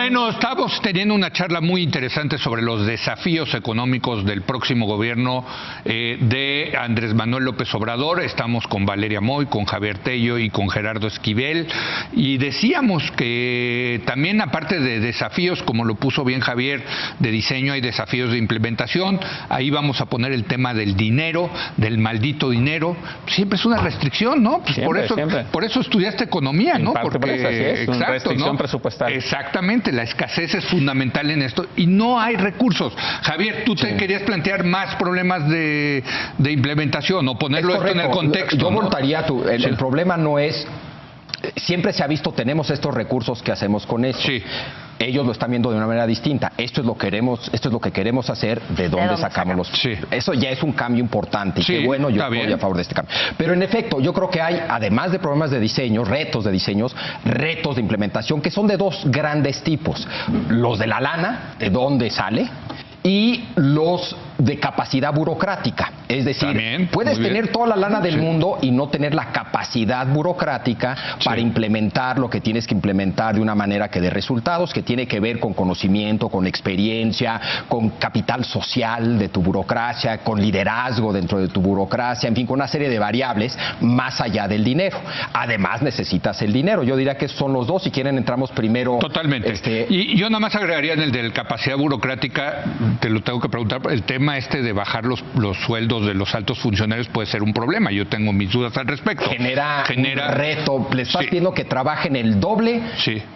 Bueno, estamos teniendo una charla muy interesante sobre los desafíos económicos del próximo gobierno de Andrés Manuel López Obrador. Estamos con Valeria Moy, con Javier Tello y con Gerardo Esquivel. Y decíamos que también, aparte de desafíos, como lo puso bien Javier, de diseño, hay desafíos de implementación. Ahí vamos a poner el tema del dinero, del maldito dinero. Siempre es una restricción, ¿no? Pues siempre, por eso estudiaste economía, ¿no? Porque por eso, así es, una restricción presupuestal. Exactamente, la escasez es fundamental en esto y no hay recursos. Javier, tú te querías plantear más problemas de implementación o ponerlo esto en el contexto. Yo ¿no? voltaría, el problema no es... Siempre se ha visto, tenemos estos recursos, ¿qué hacemos con eso? Sí. Ellos lo están viendo de una manera distinta. Esto es lo que queremos hacer, ¿de dónde sacamos los...? Sí. Eso ya es un cambio importante y qué bueno, yo estoy a favor de este cambio. Pero en efecto, yo creo que hay, además de problemas de diseño, retos de diseños, retos de implementación, que son de dos grandes tipos. Los de la lana, de dónde sale, y los de capacidad burocrática. Es decir, puedes tener toda la lana del mundo y no tener la capacidad burocrática para implementar lo que tienes que implementar de una manera que dé resultados, que tiene que ver con conocimiento, con experiencia, con capital social de tu burocracia, con liderazgo dentro de tu burocracia, en fin, con una serie de variables más allá del dinero. Además, necesitas el dinero. Yo diría que son los dos. Si quieren, entramos primero... Totalmente. Y yo nada más agregaría en el de capacidad burocrática, te lo tengo que preguntar, el tema de bajar los sueldos de los altos funcionarios puede ser un problema. Yo tengo mis dudas al respecto. Genera un reto. Le estás pidiendo que trabajen el doble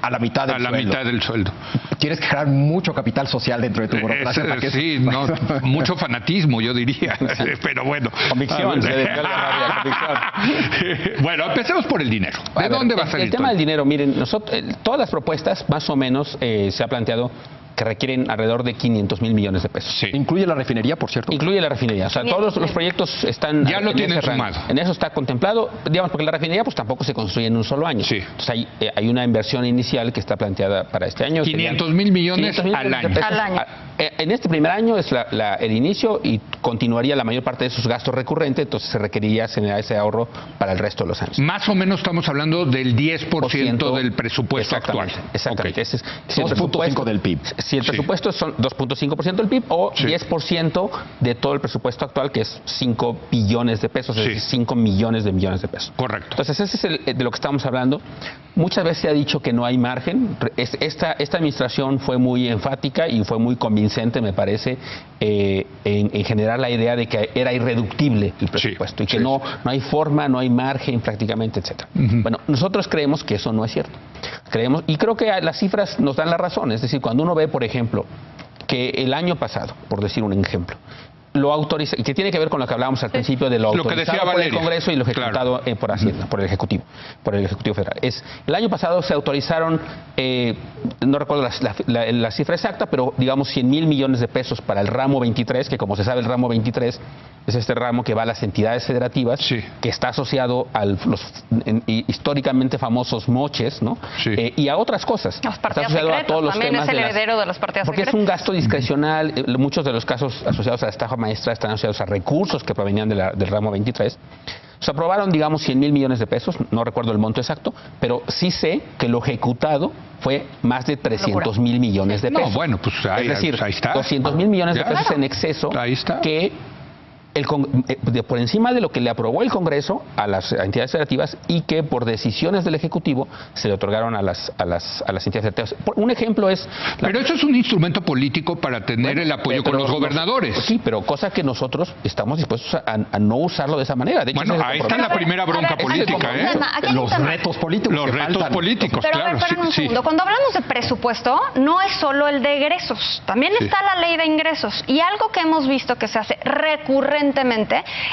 a la mitad del sueldo. Mitad del sueldo. Tienes que generar mucho capital social dentro de tu burocracia. Mucho fanatismo, yo diría. Pero bueno. Convicción. Bueno, empecemos por el dinero. ¿De dónde va a salir el tema del dinero? Miren, todas las propuestas más o menos se ha planteado que requieren alrededor de 500,000 millones de pesos. Sí. ¿Incluye la refinería, por cierto? Incluye la refinería. O sea, todos los proyectos están... Ya lo tienen sumado. En eso está contemplado, digamos, porque la refinería pues tampoco se construye en un solo año. Sí. Entonces hay una inversión inicial que está planteada para este año. 500,000 millones al año. En este primer año es el inicio y continuaría la mayor parte de esos gastos recurrentes, entonces se requeriría generar ese ahorro para el resto de los años. Más o menos estamos hablando del 10% del presupuesto actual. Exactamente. Okay. 2.5 del PIB. Si el presupuesto son 2.5% del PIB o 10% de todo el presupuesto actual, que es 5 billones de pesos, es decir, 5 millones de millones de pesos. Correcto. Entonces, ese es de lo que estamos hablando. Muchas veces se ha dicho que no hay margen. Esta administración fue muy enfática y fue muy convincente, me parece, en generar la idea de que era irreductible el presupuesto y que no hay forma, no hay margen prácticamente, etcétera. Bueno, nosotros creemos que eso no es cierto. Y creo que las cifras nos dan la razón. Es decir, cuando uno ve, por ejemplo, que el año pasado, por decir un ejemplo, lo autoriza, y que tiene que ver con lo que hablábamos al principio de lo autorizado por el Congreso y lo ejecutado por Hacienda, por el Ejecutivo Federal. El año pasado se autorizaron, no recuerdo la cifra exacta, pero digamos 100,000 millones de pesos para el ramo 23, que como se sabe el ramo 23 es este ramo que va a las entidades federativas, que está asociado a los históricamente famosos moches, ¿no? Y a otras cosas. Los partidos está asociado secretos, a todos los también temas es el heredero de los partidos porque secretos. es un gasto discrecional. Muchos de los casos asociados a la estafa maestra están asociados a recursos que provenían del ramo 23. Se aprobaron, digamos, 100,000 millones de pesos, no recuerdo el monto exacto, pero sí sé que lo ejecutado fue más de 300,000 millones de pesos. No, bueno, pues ahí, es decir, ahí está. 200,000 millones de pesos en exceso que por encima de lo que le aprobó el Congreso a las entidades federativas y que por decisiones del Ejecutivo se le otorgaron a las entidades federativas. Un ejemplo es... Pero eso es un instrumento político para tener el apoyo con los gobernadores. Sí, pero cosa que nosotros estamos dispuestos a no usarlo de esa manera. De hecho, bueno, ahí está la primera bronca política, Los retos políticos. Los retos políticos, pero claro. Pero un segundo. Cuando hablamos de presupuesto, no es solo el de egresos. También está la ley de ingresos. Y algo que hemos visto que se hace recurrentemente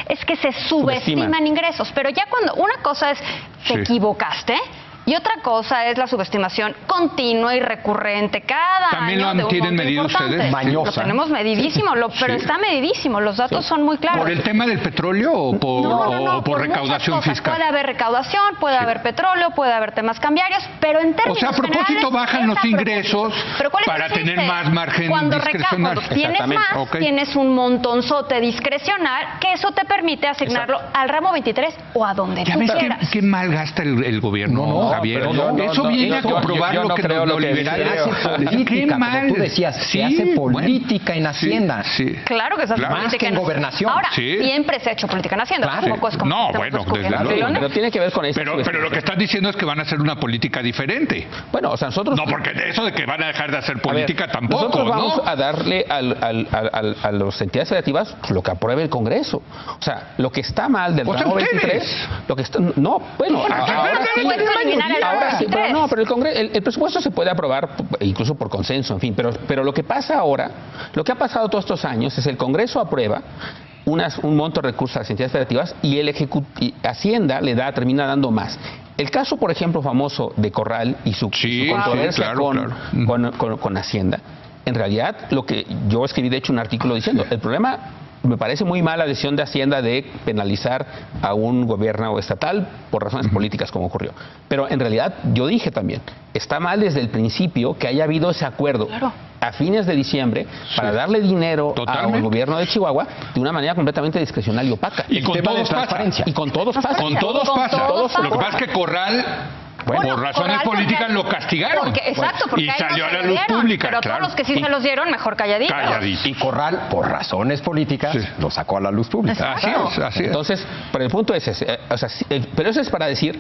es que se subestiman ingresos. Pero ya cuando una cosa es te equivocaste y otra cosa es la subestimación continua y recurrente cada ¿también año. ¿También lo tienen medido ustedes? Lo tenemos medidísimo, pero está medidísimo, los datos son muy claros. ¿Por el tema del petróleo o por recaudación fiscal? Puede haber recaudación, puede haber petróleo, puede haber temas cambiarios, pero en términos generales... O sea, a propósito bajan los ingresos para tener más margen discrecional. Cuando tienes más, tienes un montonzote discrecional que eso te permite asignarlo al ramo 23 o a donde tú quieras. ¿Qué mal gasta el gobierno? Javier. Eso viene a comprobar lo que los liberales política, como tú decías, se hace política en Hacienda. Claro que se hace más que en gobernación. Ahora, siempre se ha hecho política en Hacienda. Tampoco es como pero tiene que ver con eso. Pero lo que están diciendo es que van a hacer una política diferente. Bueno, o sea, nosotros... No, porque eso de que van a dejar de hacer política tampoco, nosotros vamos a darle a las entidades federativas lo que apruebe el Congreso. O sea, lo que está mal del tramo 23... Lo que está, no, bueno, ahora sí, pero el Congreso, el presupuesto se puede aprobar incluso por consenso, en fin, pero lo que pasa ahora, lo que ha pasado todos estos años es el Congreso aprueba un monto de recursos a las entidades federativas y Hacienda termina dando más. El caso, por ejemplo, famoso de Corral y su controversia con Hacienda, en realidad lo que yo escribí, de hecho, un artículo diciendo, el problema... Me parece muy mala decisión de Hacienda de penalizar a un gobierno estatal por razones políticas como ocurrió. Pero en realidad yo dije también, está mal desde el principio que haya habido ese acuerdo a fines de diciembre para darle dinero al gobierno de Chihuahua de una manera completamente discrecional y opaca. Y con todos pasa. Y con todos pasa. Con todos pasa. Lo que pasa es que Corral... por razones políticas lo castigaron. Porque y salió a la luz pública. Pero todos los que sí se los dieron, mejor calladitos. Y Corral, por razones políticas, lo sacó a la luz pública. Así es. Entonces, pero el punto es ese. Pero eso es para decir,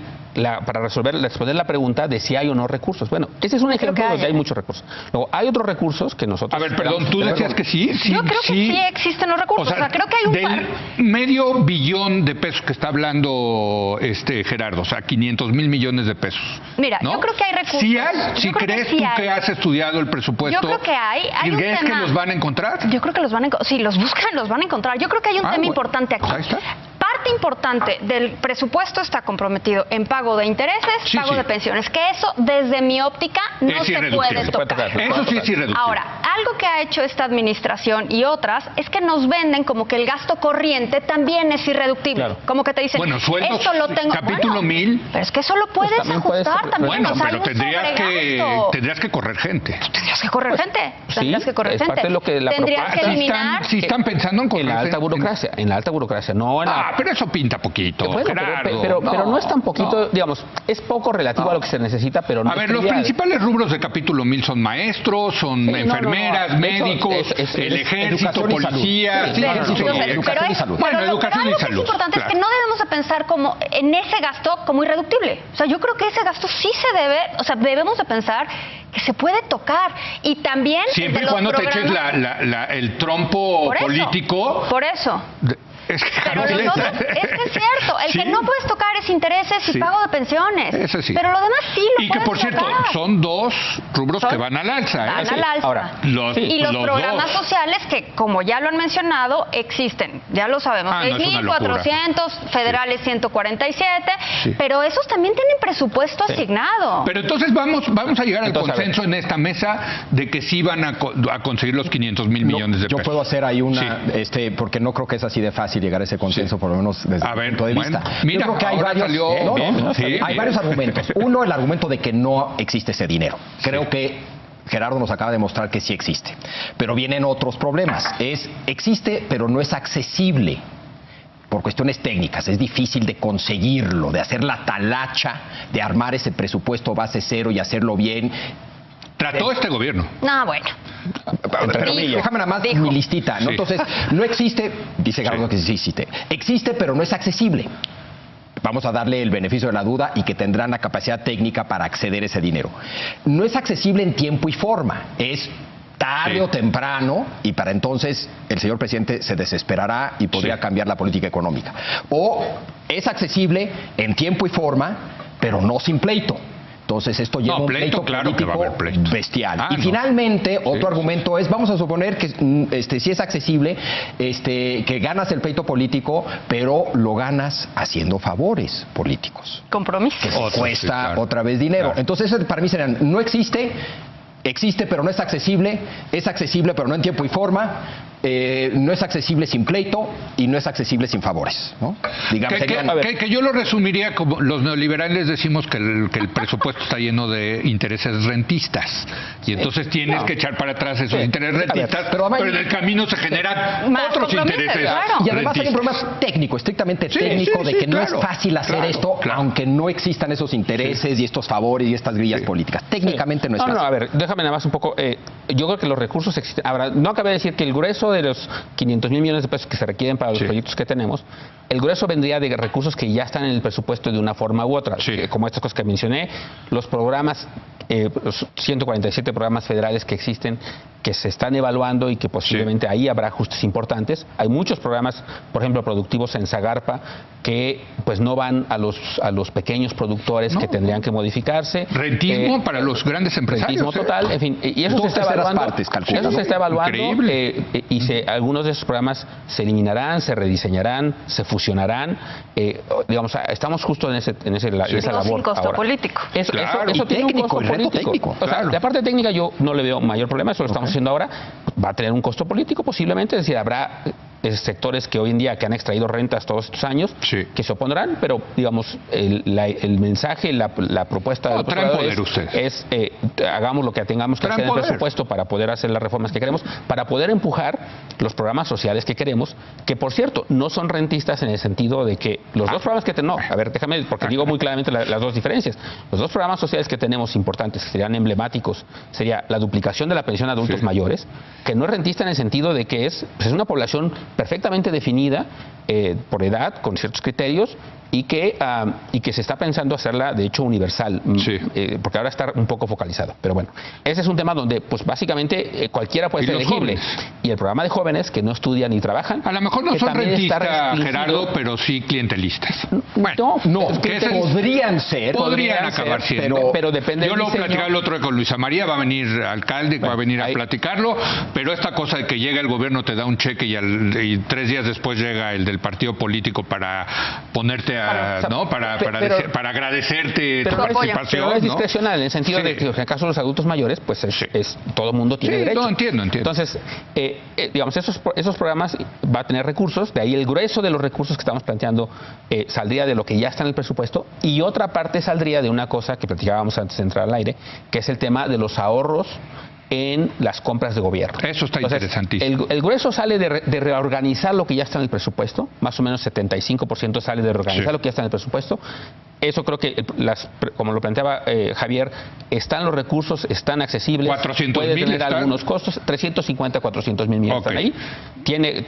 para responder la pregunta de si hay o no recursos. Bueno, ese es un ejemplo donde hay muchos recursos. Luego, hay otros recursos que nosotros... A ver, perdón, tú decías que sí. Yo creo que sí existen los recursos. O sea, creo que hay un del $500 billion de pesos que está hablando Gerardo, o sea, 500,000 millones de pesos. Mira, yo creo que hay recursos. ¿Sí hay? ¿Sí crees tú que has estudiado el presupuesto? Yo creo que hay. ¿Y crees que los van a encontrar? Yo creo que los van a encontrar. Si los buscan, los van a encontrar. Yo creo que hay un tema importante aquí. Ahí está. Parte importante del presupuesto está comprometido en pago de intereses, pago de pensiones, que eso desde mi óptica no se puede tocar. Eso sí es irreductible. Ahora, algo que ha hecho esta administración y otras es que nos venden como que el gasto corriente también es irreductible. Como que te dicen, sueldos, esto lo tengo. Capítulo 1000. Pero es que eso lo puedes ajustar también. Bueno, pero tendrías que correr gente. Tendrías que correr gente. Es parte de lo que la tendrías que eliminar. Si están pensando en correr en la alta burocracia. En la alta burocracia, no en la... pero eso pinta poquito, pero no es tan poquito, digamos, es poco relativo a lo que se necesita, pero no. A ver, los principales rubros de capítulo 1000 son maestros, son enfermeras, médicos, el ejército, policía, educación y salud. Bueno, educación y salud. Lo que es importante es que no debemos de pensar como en ese gasto como irreductible. O sea, yo creo que ese gasto sí se debe, o sea, debemos de pensar que se puede tocar y también siempre y cuando te eches el trompo político. Por eso. Es que es cierto, el que no puedes tocar es intereses y pago de pensiones. Eso sí. Pero lo demás sí lo y que por cierto, tocar. Son dos rubros que van al alza. Van al alza. Ahora, y los programas sociales que, como ya lo han mencionado, existen. Ya lo sabemos. 6,400, federales 147, pero esos también tienen presupuesto asignado. Pero entonces vamos a llegar al consenso en esta mesa de que sí van a conseguir los 500,000 millones de pesos. Yo puedo hacer ahí una, porque no creo que es así de fácil llegar a ese consenso, por lo menos desde mi punto de vista. Mira, yo creo que hay varios, hay varios argumentos. Uno, el argumento de que no existe ese dinero. Creo que Gerardo nos acaba de mostrar que sí existe. Pero vienen otros problemas. Existe, pero no es accesible. Por cuestiones técnicas, es difícil de conseguirlo, de hacer la talacha, de armar ese presupuesto base cero y hacerlo bien. Trató este gobierno. No, bueno. Déjame nada más mi listita, ¿no? Entonces, no existe, dice Gerardo que sí existe. Existe, pero no es accesible. Vamos a darle el beneficio de la duda y que tendrán la capacidad técnica para acceder a ese dinero. No es accesible en tiempo y forma. Es tarde o temprano, y para entonces el señor presidente se desesperará y podría cambiar la política económica. O es accesible en tiempo y forma, pero no sin pleito. Entonces esto lleva un pleito político bestial. Y finalmente, otro argumento es, vamos a suponer que si es accesible, que ganas el pleito político, pero lo ganas haciendo favores políticos. Compromisos. Que cuesta otra vez dinero. Entonces para mí serían, no existe, existe pero no es accesible pero no en tiempo y forma, no es accesible sin pleito y no es accesible sin favores, ¿no? Digamos, que yo lo resumiría como los neoliberales decimos que el presupuesto está lleno de intereses rentistas y entonces tienes que echar para atrás esos intereses rentistas, pero en el camino se generan otros intereses. Y además hay un problema técnico, estrictamente técnico, de que no es fácil hacer esto, aunque no existan esos intereses y estos favores y estas grillas políticas. Técnicamente no es fácil. No, a ver, déjame nada más un poco. Yo creo que los recursos existen. Ahora, no acabé de decir que el grueso de los 500,000 millones de pesos que se requieren para los proyectos que tenemos, el grueso vendría de recursos que ya están en el presupuesto de una forma u otra, como estas cosas que mencioné, los programas, los 147 programas federales que existen, que se están evaluando y que posiblemente ahí habrá ajustes importantes. Hay muchos programas, por ejemplo, productivos en Zagarpa, que pues no van a los pequeños productores que tendrían que modificarse. Rentismo para los grandes empresarios. Rentismo total, en fin, y eso se está evaluando. Eso se está evaluando y algunos de esos programas se eliminarán, se rediseñarán, se fusionarán. Digamos, estamos justo en esa labor. Sin costo ahora. Político. Eso tiene un costo político. O sea, la parte técnica yo no le veo mayor problema, eso lo estamos haciendo ahora. Va a tener un costo político posiblemente, es decir, habrá sectores que hoy en día que han extraído rentas todos estos años que se opondrán, pero digamos el mensaje, la propuesta del poder es hagamos lo que tengamos que hacer en el presupuesto para poder hacer las reformas que queremos, para poder empujar los programas sociales que queremos, que por cierto no son rentistas en el sentido de que los dos programas que tenemos, a ver, déjame, porque digo muy claramente las dos diferencias, los dos programas sociales que tenemos importantes, que serían emblemáticos, sería la duplicación de la pensión a adultos mayores, que no es rentista en el sentido de que es una población perfectamente definida por edad, con ciertos criterios, y que se está pensando hacerla, de hecho, universal, porque ahora está un poco focalizado. Pero bueno, ese es un tema donde, pues básicamente, cualquiera puede ser elegible. Y el programa de jóvenes que no estudian ni trabajan... A lo mejor no son rentistas, Gerardo, pero sí clientelistas. Bueno, podrían acabar siendo. Pero depende. Yo lo platicaba el otro día con Luisa María, va a venir alcalde, va a venir a platicarlo, pero esta cosa de que llega el gobierno, te da un cheque y 3 días después llega el del partido político para ponerte para agradecerte tu participación. Pero es discrecional, en el sentido de que en el caso de los adultos mayores, pues todo el mundo tiene derecho. No, entiendo. Entonces, digamos, esos programas va a tener recursos, de ahí el grueso de los recursos que estamos planteando saldría de lo que ya está en el presupuesto, y otra parte saldría de una cosa que platicábamos antes de entrar al aire, que es el tema de los ahorros en las compras de gobierno. Eso está interesantísimo. El grueso sale de reorganizar lo que ya está en el presupuesto, más o menos 75% sale de reorganizar lo que ya está en el presupuesto. Eso creo que, como lo planteaba Javier, están los recursos, están accesibles, 400,000 puede tener algunos costos, 350, 400,000 millones están ahí.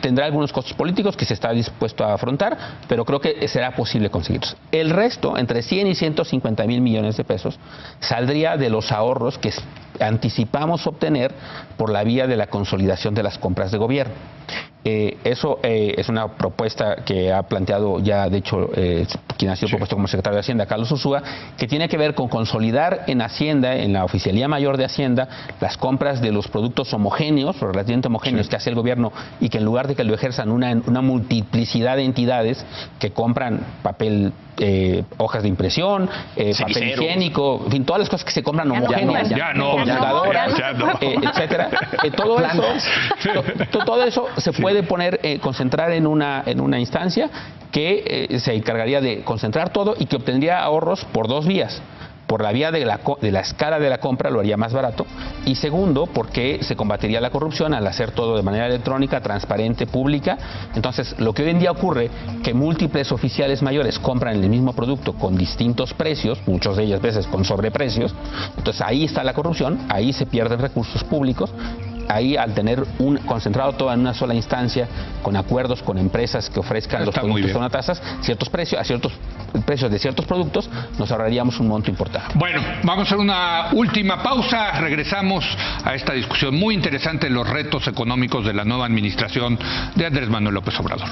Tendrá algunos costos políticos que se está dispuesto a afrontar, pero creo que será posible conseguirlos. El resto, entre 100 y 150,000 millones de pesos, saldría de los ahorros que anticipamos obtener por la vía de la consolidación de las compras de gobierno. Eso es una propuesta que ha planteado ya, de hecho, quien ha sido propuesto como secretario de Hacienda, Carlos Ursúa, que tiene que ver con consolidar en Hacienda, en la Oficialía Mayor de Hacienda, las compras de los productos homogéneos, o relativamente homogéneos, que hace el gobierno, y que en lugar de que lo ejerzan una multiplicidad de entidades que compran papel, hojas de impresión, papel higiénico, en fin, todas las cosas que se compran homogéneas, computadoras, etcétera. Todo eso se puede concentrar en una instancia que se encargaría de concentrar todo y que obtendría ahorros por dos vías. Por la vía de la escala de la compra lo haría más barato, y segundo, porque se combatiría la corrupción al hacer todo de manera electrónica, transparente, pública. Entonces, lo que hoy en día ocurre, que múltiples oficiales mayores compran el mismo producto con distintos precios, muchos de ellos veces con sobreprecios, entonces ahí está la corrupción, ahí se pierden recursos públicos. Ahí, al tener concentrado todo en una sola instancia, con acuerdos con empresas que ofrezcan los productos con tasas, a ciertos precios de ciertos productos, nos ahorraríamos un monto importante. Bueno, vamos a hacer una última pausa. Regresamos a esta discusión muy interesante de los retos económicos de la nueva administración de Andrés Manuel López Obrador.